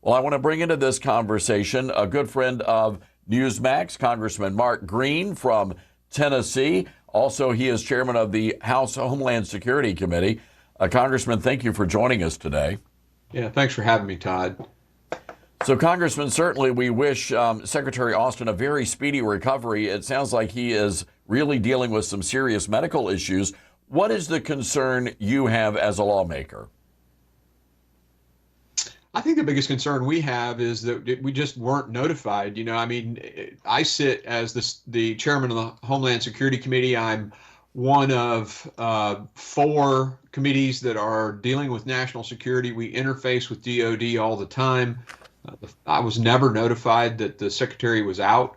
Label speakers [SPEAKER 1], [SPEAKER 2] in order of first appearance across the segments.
[SPEAKER 1] Well, I want to bring into this conversation a good friend of Newsmax, Congressman Mark Green from Tennessee. Also, he is chairman of the House Homeland Security Committee. Congressman, thank you for joining us today.
[SPEAKER 2] Yeah, thanks for having me, Todd.
[SPEAKER 1] So, Congressman, certainly we wish Secretary Austin a very speedy recovery. It sounds like he is really dealing with some serious medical issues. What is the concern you have as a lawmaker?
[SPEAKER 2] I think the biggest concern we have is that we just weren't notified. I sit as the chairman of the Homeland Security Committee. I'm one of four committees that are dealing with national security. We interface with DOD all the time. I was never notified that the secretary was out.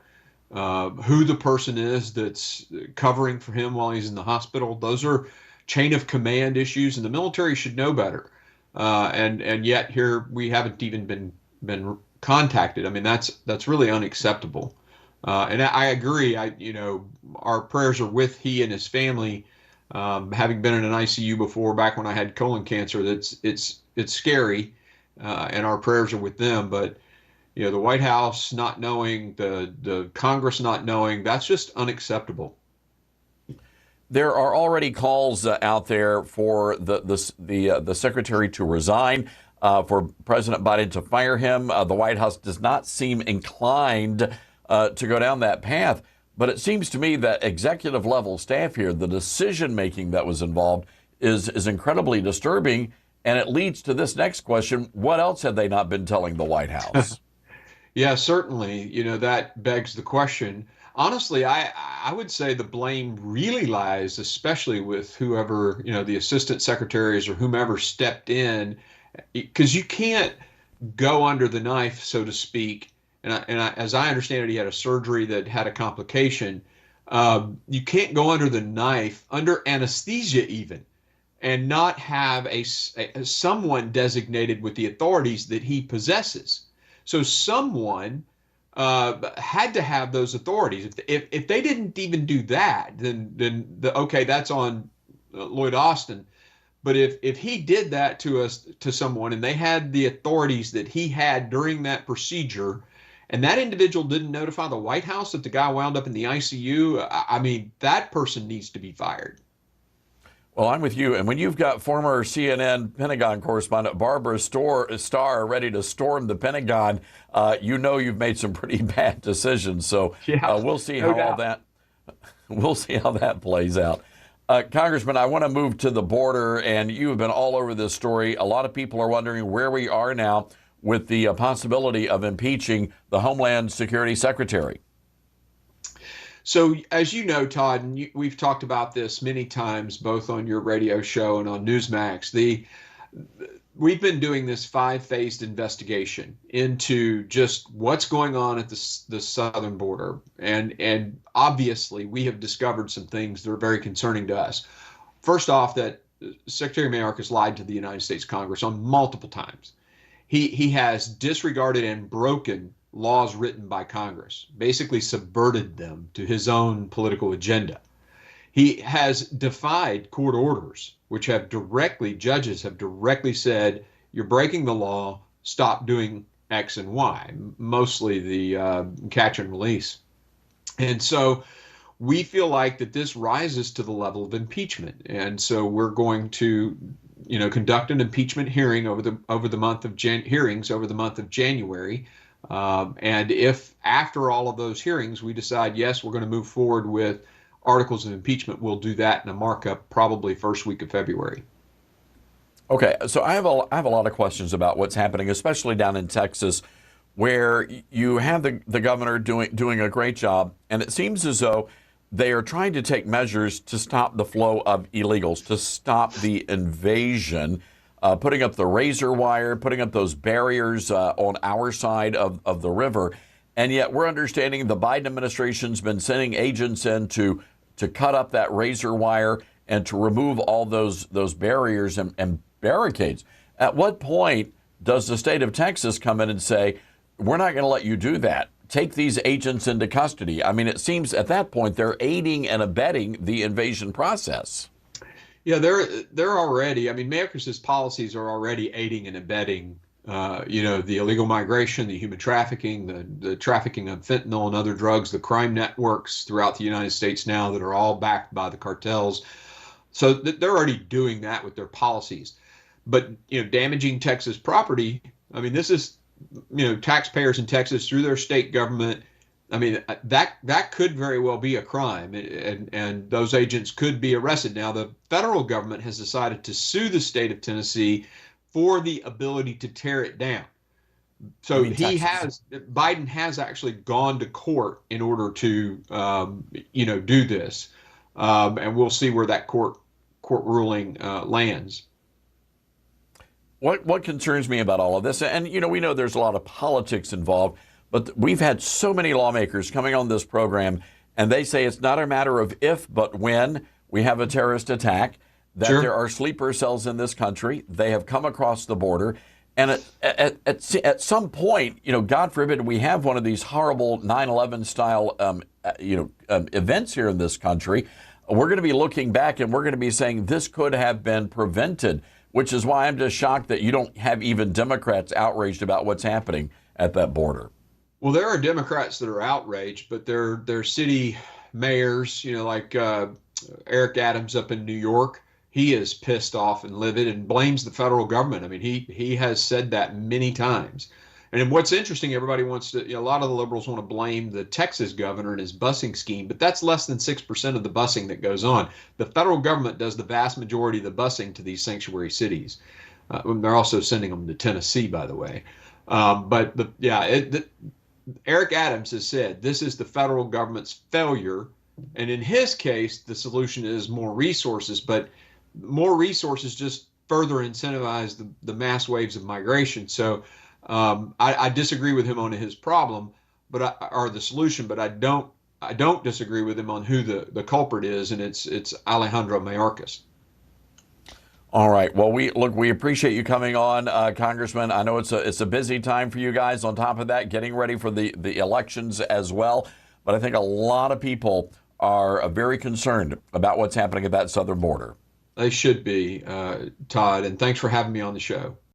[SPEAKER 2] Who the person is that's covering for him while he's in the hospital, those are chain of command issues, and the military should know better. And yet here we haven't even been contacted. I mean, that's really unacceptable. And I agree. Our prayers are with he and his family. Having been in an ICU before, back when I had colon cancer, it's scary, and our prayers are with them. But the White House not knowing, the Congress not knowing, that's just unacceptable.
[SPEAKER 1] There are already calls out there for the secretary to resign, for President Biden to fire him. The White House does not seem inclined to go down that path. But it seems to me that executive level staff here, the decision making that was involved is incredibly disturbing. And it leads to this next question. What else had they not been telling the White House?
[SPEAKER 2] Yeah, certainly. That begs the question. Honestly, I would say the blame really lies, especially with whoever, the assistant secretaries or whomever stepped in, because you can't go under the knife, so to speak. As I understand it, he had a surgery that had a complication. You can't go under the knife, under anesthesia even, and not have someone designated with the authorities that he possesses. So someone had to have those authorities. If they didn't even do that, then okay, that's on Lloyd Austin. But if he did that to someone, and they had the authorities that he had during that procedure, and that individual didn't notify the White House that the guy wound up in the ICU, I mean, that person needs to be fired.
[SPEAKER 1] Well, I'm with you. And when you've got former CNN Pentagon correspondent Barbara Starr ready to storm the Pentagon, you've made some pretty bad decisions. So
[SPEAKER 2] Yeah,
[SPEAKER 1] we'll see
[SPEAKER 2] no
[SPEAKER 1] how
[SPEAKER 2] doubt.
[SPEAKER 1] we'll see how that plays out. Congressman, I want to move to the border, and you have been all over this story. A lot of people are wondering where we are now with the possibility of impeaching the Homeland Security Secretary.
[SPEAKER 2] So, as you know, Todd, and we've talked about this many times, both on your radio show and on Newsmax. We've been doing this five-phased investigation into just what's going on at the southern border, and obviously we have discovered some things that are very concerning to us. First off, that Secretary Mayorkas lied to the United States Congress on multiple times. He has disregarded and broken laws written by Congress, basically subverted them to his own political agenda. He has defied court orders, which judges have directly said, you're breaking the law, stop doing X and Y, mostly the catch and release. And so we feel like that this rises to the level of impeachment. And so we're going to conduct an impeachment hearing over the month of hearings over the month of January. And if after all of those hearings we decide, yes, we're going to move forward with articles of impeachment, we'll do that in a markup probably first week of February.
[SPEAKER 1] Okay, so I have a lot of questions about what's happening, especially down in Texas, where you have the governor doing a great job, and it seems as though they are trying to take measures to stop the flow of illegals, to stop the invasion. Putting up the razor wire, putting up those barriers on our side of the river. And yet we're understanding the Biden administration's been sending agents in to cut up that razor wire and to remove all those barriers and barricades. At what point does the state of Texas come in and say, we're not going to let you do that? Take these agents into custody. I mean, it seems at that point they're aiding and abetting the invasion process.
[SPEAKER 2] Yeah, they're already. I mean, Mayorkas' policies are already aiding and abetting the illegal migration, the human trafficking, the trafficking of fentanyl and other drugs, the crime networks throughout the United States now that are all backed by the cartels. So they're already doing that with their policies. But damaging Texas property. I mean, this is taxpayers in Texas through their state government. I mean, that could very well be a crime, and those agents could be arrested. Now, the federal government has decided to sue the state of Tennessee for the ability to tear it down.
[SPEAKER 1] I
[SPEAKER 2] So
[SPEAKER 1] mean, Texas.
[SPEAKER 2] Biden has actually gone to court in order to, do this, and we'll see where that court ruling lands.
[SPEAKER 1] What concerns me about all of this, and we know there's a lot of politics involved, but we've had so many lawmakers coming on this program, and they say it's not a matter of if, but when we have a terrorist attack, that there
[SPEAKER 2] Sure.
[SPEAKER 1] are sleeper cells in this country. They have come across the border. And at some point, God forbid, we have one of these horrible 9/11 style, events here in this country. We're going to be looking back and we're going to be saying this could have been prevented, which is why I'm just shocked that you don't have even Democrats outraged about what's happening at that border.
[SPEAKER 2] Well, there are Democrats that are outraged, but they're city mayors, like Eric Adams up in New York. He is pissed off and livid and blames the federal government. I mean, he has said that many times. And what's interesting, everybody wants to, a lot of the liberals want to blame the Texas governor and his busing scheme, but that's less than 6% of the busing that goes on. The federal government does the vast majority of the busing to these sanctuary cities. They're also sending them to Tennessee, by the way. Eric Adams has said this is the federal government's failure. And in his case, the solution is more resources, but more resources just further incentivize the mass waves of migration. So I disagree with him on his problem, or the solution, but I don't disagree with him on who the culprit is, and it's Alejandro Mayorkas.
[SPEAKER 1] All right. Well, we appreciate you coming on, Congressman. I know it's a busy time for you guys. On top of that, getting ready for the elections as well. But I think a lot of people are very concerned about what's happening at that southern border.
[SPEAKER 2] They should be, Todd, and thanks for having me on the show.